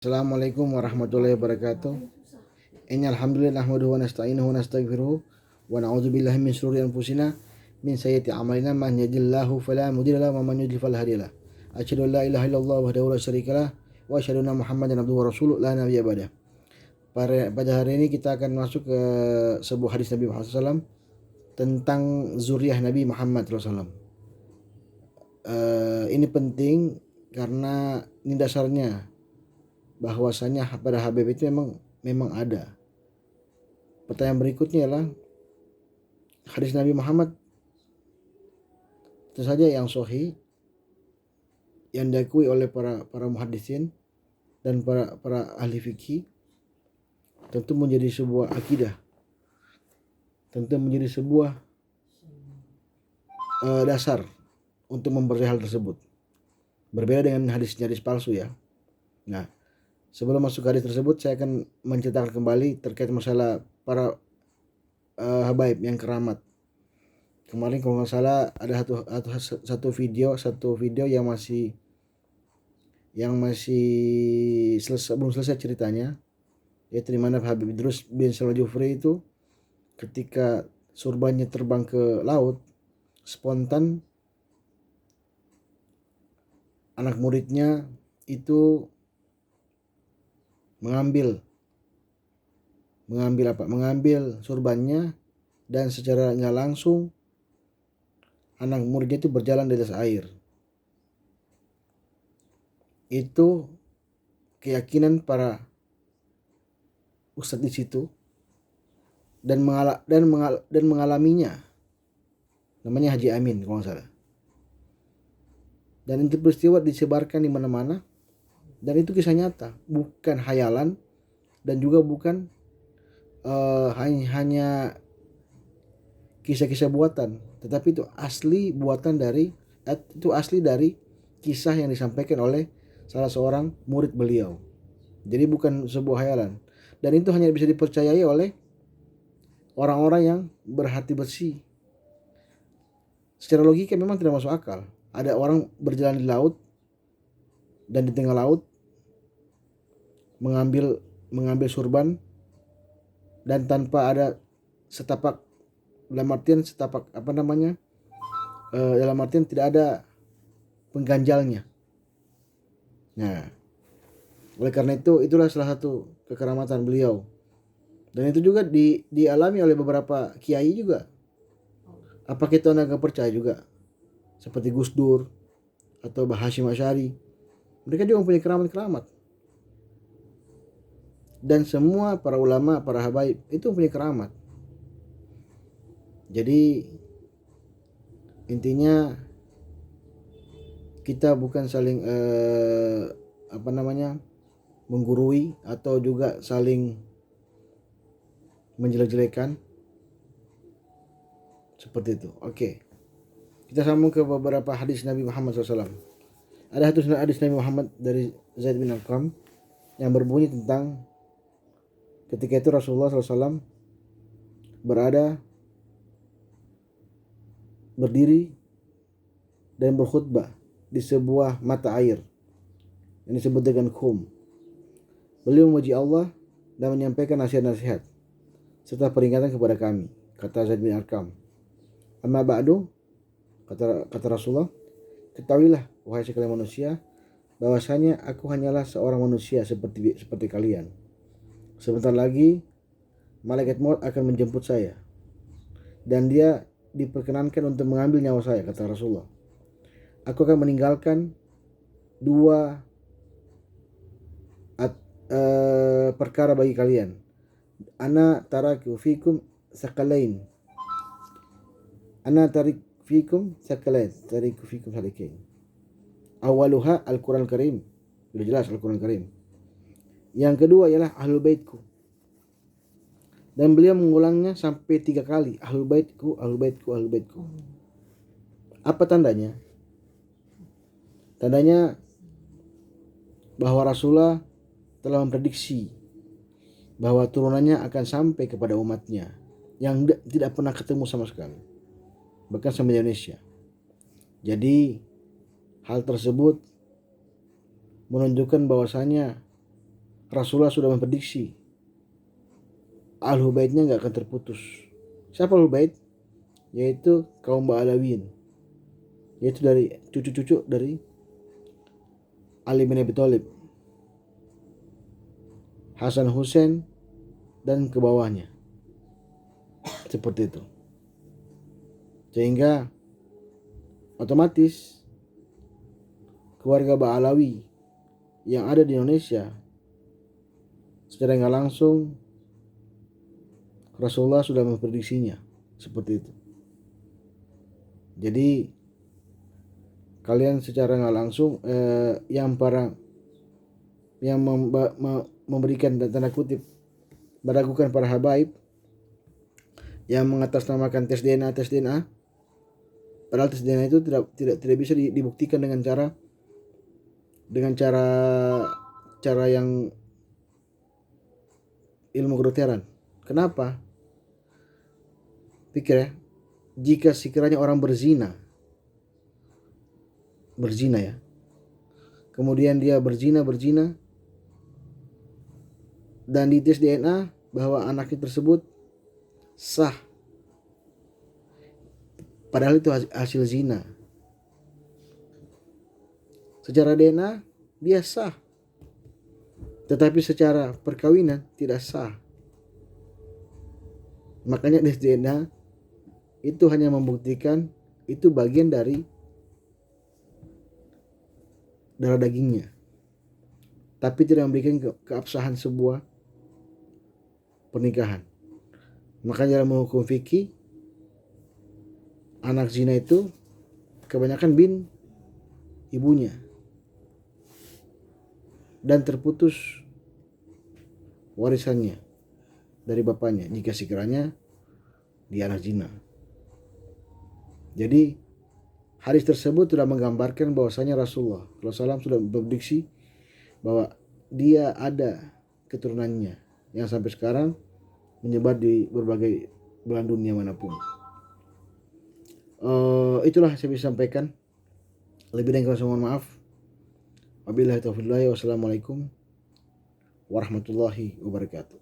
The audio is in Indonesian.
Assalamualaikum warahmatullahi wabarakatuh. Innal hamdalillah nahmaduhu wa nasta'inuhu wa nastaghfiruh wa na'udzu billahi min shururi anfusina min sayyiati a'malina man yahdihillahu fala mudilla lahu wa man yudlil fala hadiya lahu. Asyhadu an la ilaha illallah wahdahu la syarika lah wa asyhadu anna Muhammadan abduhu wa rasuluh la nabiyya ba'dah. Pada hari ini kita akan masuk ke sebuah hadis Nabi Muhammad SAW tentang zuriyah Nabi Muhammad SAW. Ini penting karena ini dasarnya bahwasanya pada Habib itu memang ada. Pertanyaan berikutnya adalah hadis Nabi Muhammad itu saja yang sahih, yang diakui oleh para muhaddisin dan para ahli fikih, tentu menjadi sebuah akidah, tentu menjadi sebuah dasar untuk mempercayai hal tersebut. Berbeda dengan hadis palsu ya. Nah, sebelum masuk ke hadis tersebut, saya akan menceritakan kembali terkait masalah para habaib yang keramat. Kemarin kalau nggak salah ada satu video yang masih belum selesai ceritanya, yaitu di mana Habib Idrus bin Shalih Al-Jufri itu ketika surbannya terbang ke laut, spontan anak muridnya itu mengambil surbannya, dan secara nggak langsung anak muridnya itu berjalan di atas air. Itu keyakinan para ustadz di situ dan mengalaminya, namanya Haji Amin kalau nggak salah. Dan itu peristiwa disebarkan di mana-mana. Dan itu kisah nyata, bukan hayalan, dan juga bukan hanya kisah-kisah buatan, tetapi itu asli dari kisah yang disampaikan oleh salah seorang murid beliau. Jadi bukan sebuah hayalan, dan itu hanya bisa dipercayai oleh orang-orang yang berhati bersih. Secara logika memang tidak masuk akal. Ada orang berjalan di laut, dan di tengah laut mengambil surban, dan tanpa ada setapak, dalam artian tidak ada pengganjalnya. Nah, oleh karena itulah salah satu kekeramatan beliau, dan itu juga dialami oleh beberapa kiai juga. Apa kita nggak percaya juga, seperti Gus Dur atau Mbah Hasyim Asy'ari, mereka juga mempunyai keramat-keramat. Dan semua para ulama, para habaib itu mempunyai keramat. Jadi intinya kita bukan saling menggurui atau juga saling menjelek-jelekan seperti itu. Oke. Kita sambung ke beberapa hadis Nabi Muhammad SAW. Ada satu hadis Nabi Muhammad dari Zaid bin Arqam yang berbunyi tentang ketika itu Rasulullah SAW berdiri dan berkhutbah di sebuah mata air yang disebut dengan Khum. Beliau memuji Allah dan menyampaikan nasihat-nasihat serta peringatan kepada kami. Kata Zaid bin Arqam, amma ba'du, kata Rasulullah, ketahuilah wahai sekalian manusia, bahwasanya aku hanyalah seorang manusia seperti kalian. Sebentar lagi malaikat maut akan menjemput saya, dan dia diperkenankan untuk mengambil nyawa saya, kata Rasulullah. Aku akan meninggalkan dua perkara bagi kalian. Ana tariku fikum sakalain. Awaluha Al-Quran Karim. Sudah jelas Al-Quran Karim. Yang kedua ialah ahlul baitku. Dan beliau mengulangnya sampai 3 kali. Ahlul baitku, ahlul baitku, ahlul baitku. Apa tandanya? Tandanya bahwa Rasulullah telah memprediksi bahwa turunannya akan sampai kepada umatnya yang tidak pernah ketemu sama sekali, bahkan sampai Indonesia. Jadi hal tersebut menunjukkan bahwasanya Rasulullah sudah memprediksi Ahlul Baitnya nggak akan terputus. Siapa Ahlul Bait? Yaitu kaum Ba'alawiyin, yaitu dari cucu-cucu dari Ali bin Abi Thalib, Hasan Hussein, dan ke bawahnya. Seperti itu. Sehingga otomatis keluarga Ba'alawi yang ada di Indonesia secara nggak langsung Rasulullah sudah memprediksinya seperti itu. Jadi kalian secara nggak langsung yang memberikan tanda kutip meragukan para habaib yang mengatasnamakan tes DNA, padahal tes DNA itu tidak bisa dibuktikan dengan cara yang ilmu kedokteran. Kenapa? Pikir ya, jika sekiranya orang berzina ya, kemudian dia berzina dan dites DNA bahwa anaknya tersebut sah, padahal itu hasil zina. Secara DNA dia sah, tetapi secara perkawinan tidak sah. Makanya tes DNA itu hanya membuktikan itu bagian dari darah dagingnya, tapi tidak memberikan keabsahan sebuah pernikahan. Makanya dalam hukum fikih, anak zina itu kebanyakan bin ibunya dan terputus warisannya dari bapaknya jika sekiranya dia anak zina. Jadi hadis tersebut sudah menggambarkan bahwasanya Rasulullah SAW sudah memprediksi bahwa dia ada keturunannya yang sampai sekarang menyebar di berbagai belahan dunia manapun. Itulah saya bisa sampaikan. Lebih dan kurang mohon maaf. Wabillahi taufiq. Wassalamualaikum warahmatullahi wabarakatuh.